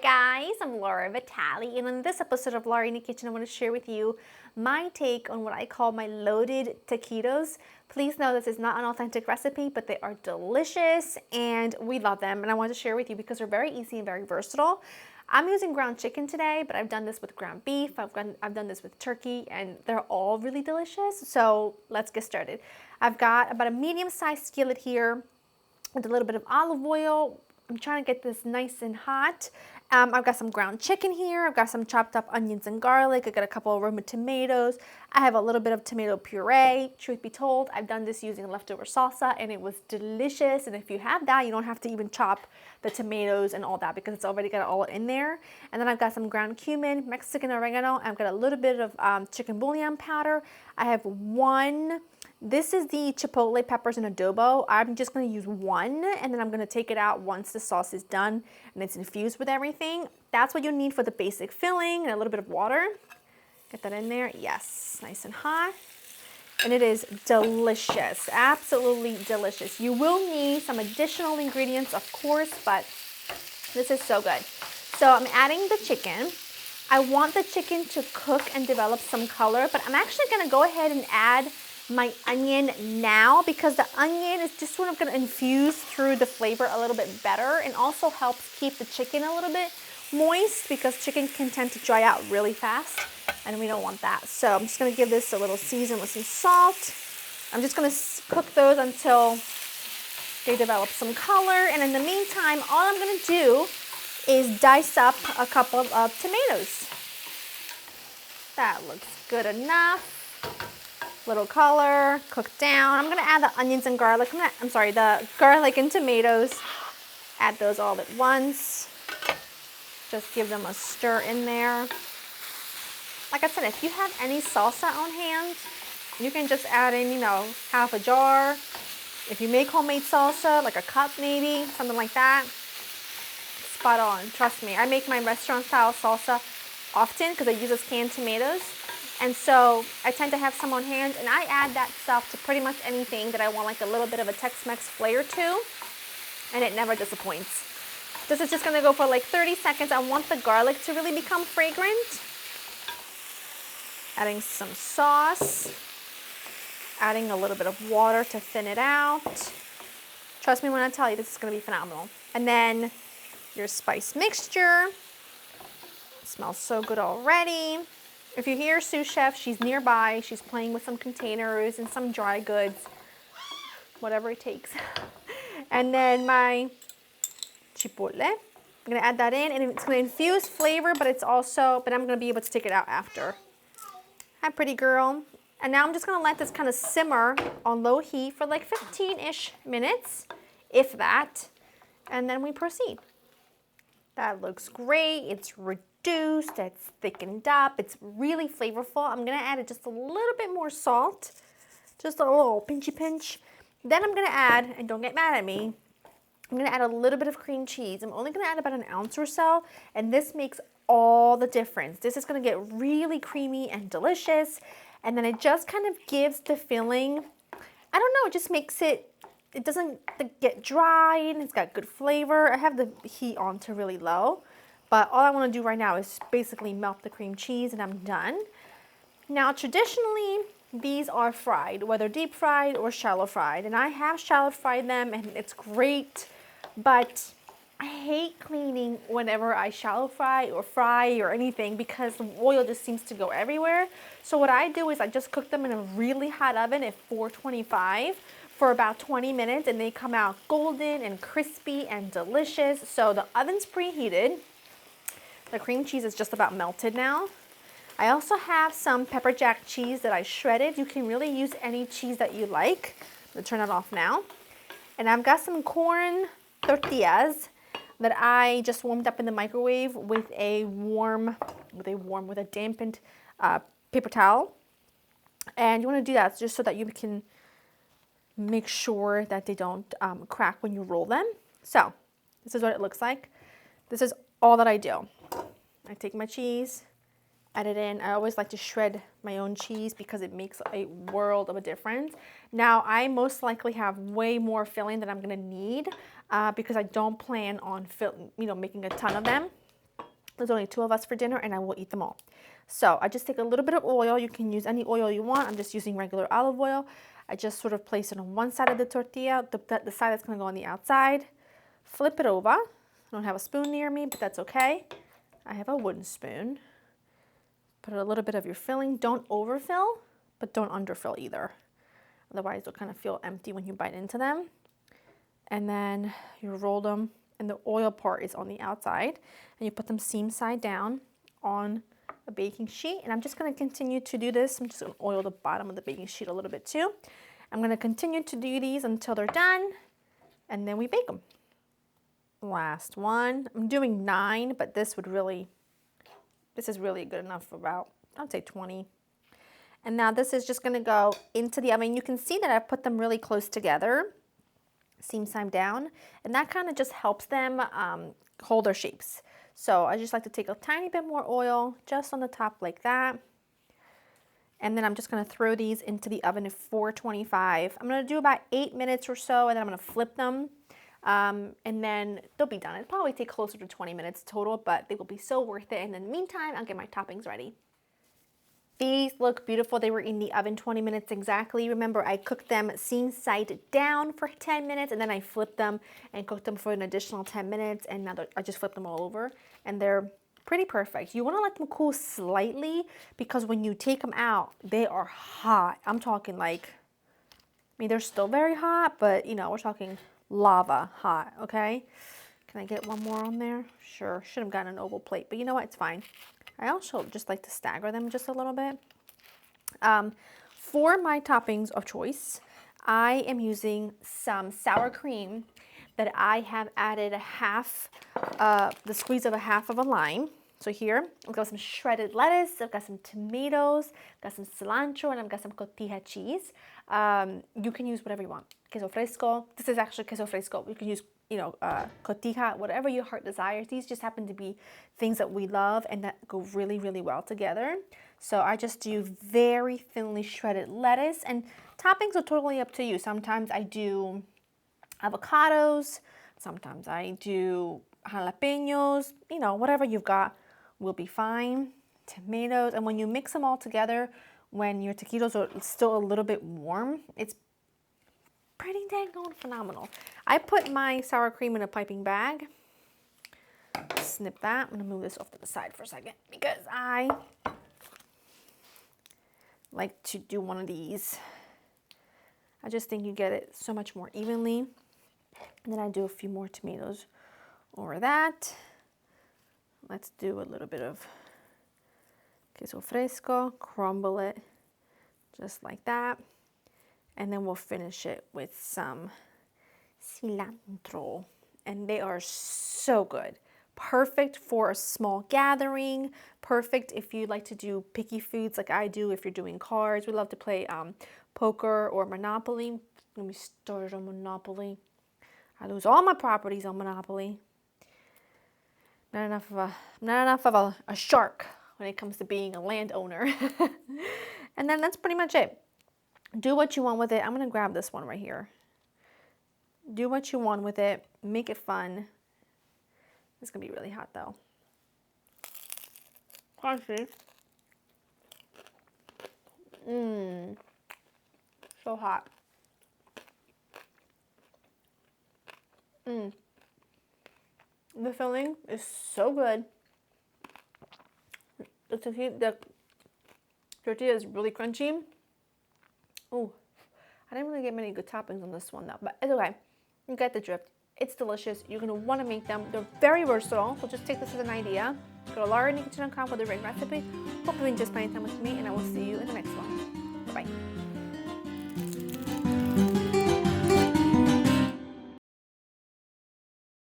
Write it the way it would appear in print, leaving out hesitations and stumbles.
guys, I'm Laura Vitale, and in this episode of Laura in the Kitchen, I want to share with you my take on what I call my loaded taquitos. Please know this is not an authentic recipe, but they are delicious and we love them, and I want to share with you because they're very easy and very versatile. I'm using ground chicken today, but I've done this with ground beef, I've done this with turkey, and they're all really delicious. So let's get started. I've got about a medium-sized skillet here with a little bit of olive oil. I'm trying to get this nice and hot. I've got some ground chicken here. I've got some chopped up onions and garlic. I got a couple of Roma tomatoes. I have a little bit of tomato puree. Truth be told, I've done this using leftover salsa and it was delicious. And if you have that, you don't have to even chop the tomatoes and all that because it's already got it all in there. And then I've got some ground cumin, Mexican oregano. I've got a little bit of chicken bouillon powder. I have this is the chipotle peppers and adobo. I'm just going to use one, and then I'm going to take it out once the sauce is done and it's infused with everything. That's what you need for the basic filling, and a little bit of water. Get that in there. Yes, nice and hot. And it is delicious, absolutely delicious. You will need some additional ingredients, of course, but this is so good. So I'm adding the chicken. I want the chicken to cook and develop some color, but I'm actually going to go ahead and add my onion now because the onion is just sort of going to infuse through the flavor a little bit better and also helps keep the chicken a little bit moist because chicken can tend to dry out really fast and we don't want that. So I'm just going to give this a little season with some salt. I'm just going to cook those until they develop some color, and in the meantime all I'm going to do is dice up a couple of tomatoes. That looks good enough. Little color, cooked down. I'm gonna add the onions and garlic. The garlic and tomatoes. Add those all at once. Just give them a stir in there. Like I said, if you have any salsa on hand, you can just add in, half a jar. If you make homemade salsa, like a cup maybe, something like that, spot on. Trust me, I make my restaurant style salsa often because I use those canned tomatoes. And so I tend to have some on hand, and I add that stuff to pretty much anything that I want like a little bit of a Tex-Mex flair to, and it never disappoints. This is just gonna go for like 30 seconds. I want the garlic to really become fragrant. Adding some sauce, adding a little bit of water to thin it out. Trust me when I tell you, this is gonna be phenomenal. And then your spice mixture. It smells so good already. If you hear sous chef, she's nearby. She's playing with some containers and some dry goods, whatever it takes. And then my chipotle. I'm gonna add that in, and it's gonna infuse flavor, but I'm gonna be able to take it out after. Hi, pretty girl. And now I'm just gonna let this kind of simmer on low heat for like 15-ish minutes, if that, and then we proceed. That looks great. It's reduced, it's thickened up, it's really flavorful. I'm gonna add just a little bit more salt, just a little pinchy pinch. Then I'm gonna add, and don't get mad at me, I'm gonna add a little bit of cream cheese. I'm only gonna add about an ounce or so, and this makes all the difference. This is gonna get really creamy and delicious, and then it just kind of gives the filling, I don't know, it just makes it doesn't get dry, and it's got good flavor. I have the heat on to really low. But all I want to do right now is basically melt the cream cheese and I'm done. Now traditionally, these are fried, whether deep fried or shallow fried. And I have shallow fried them and it's great, but I hate cleaning whenever I shallow fry or anything because the oil just seems to go everywhere. So what I do is I just cook them in a really hot oven at 425 for about 20 minutes and they come out golden and crispy and delicious. So the oven's preheated. The cream cheese is just about melted now. I also have some pepper jack cheese that I shredded. You can really use any cheese that you like. I'm gonna turn it off now. And I've got some corn tortillas that I just warmed up in the microwave with a dampened paper towel. And you wanna do that just so that you can make sure that they don't crack when you roll them. So this is what it looks like. This is all that I do. I take my cheese, add it in. I always like to shred my own cheese because it makes a world of a difference. Now, I most likely have way more filling than I'm gonna need because I don't plan on making a ton of them. There's only 2 of us for dinner and I will eat them all. So I just take a little bit of oil. You can use any oil you want. I'm just using regular olive oil. I just sort of place it on one side of the tortilla, the side that's going to go on the outside. Flip it over. I don't have a spoon near me, but that's okay. I have a wooden spoon. Put a little bit of your filling. Don't overfill, but don't underfill either. Otherwise, they'll kind of feel empty when you bite into them. And then you roll them, and the oil part is on the outside. And you put them seam side down on a baking sheet. And I'm just going to continue to do this. I'm just going to oil the bottom of the baking sheet a little bit too. I'm going to continue to do these until they're done, and then we bake them. Last one. I'm doing 9, but this is really good enough for about, I'd say 20. And now this is just going to go into the oven. You can see that I put them really close together, seam side down, and that kind of just helps them hold their shapes. So I just like to take a tiny bit more oil just on the top like that. And then I'm just going to throw these into the oven at 425. I'm going to do about 8 minutes or so, and then I'm going to flip them. And then they'll be done. It'll probably take closer to 20 minutes total, but they will be so worth it. And in the meantime, I'll get my toppings ready. These look beautiful. They were in the oven 20 minutes exactly. Remember, I cooked them seam side down for 10 minutes, and then I flipped them and cooked them for an additional 10 minutes, and now I just flipped them all over, and they're pretty perfect. You want to let them cool slightly, because when you take them out, they are hot. I'm talking like, I mean, they're still very hot, but you know, we're talking lava hot, okay? Can I get one more on there? Sure, should have gotten an oval plate, but you know what, it's fine. I also just like to stagger them just a little bit. For my toppings of choice, I am using some sour cream that I have added the squeeze of a half of a lime. So here, I've got some shredded lettuce, I've got some tomatoes, I've got some cilantro, and I've got some cotija cheese. You can use whatever you want. Queso fresco. This is actually queso fresco. You can use, cotija, whatever your heart desires. These just happen to be things that we love and that go really, really well together. So I just do very thinly shredded lettuce, and toppings are totally up to you. Sometimes I do avocados, sometimes I do jalapenos, whatever you've got will be fine. Tomatoes, and when you mix them all together, when your taquitos are still a little bit warm, it's pretty dang on phenomenal. I put my sour cream in a piping bag. Snip that. I'm gonna move this off to the side for a second because I like to do one of these. I just think you get it so much more evenly. And then I do a few more tomatoes over that. Let's do a little bit of queso fresco, crumble it just like that. And then we'll finish it with some cilantro. And they are so good. Perfect for a small gathering. Perfect if you like to do picky foods like I do. If you're doing cards, we love to play poker or Monopoly. Let me start on Monopoly. I lose all my properties on Monopoly. Not enough of a shark when it comes to being a landowner. And then that's pretty much it. Do what you want with it. I'm going to grab this one right here. Do what you want with it. Make it fun. It's going to be really hot though. Crunchy. So hot. The filling is so good. The tortilla is really crunchy. Oh, I didn't really get many good toppings on this one though, but it's okay. You get the drift. It's delicious. You're gonna want to make them. They're very versatile, so just take this as an idea. Go to LauraInTheKitchen.com for the written recipe. Hope you enjoyed spending time with me, and I will see you in the next one. Bye-bye.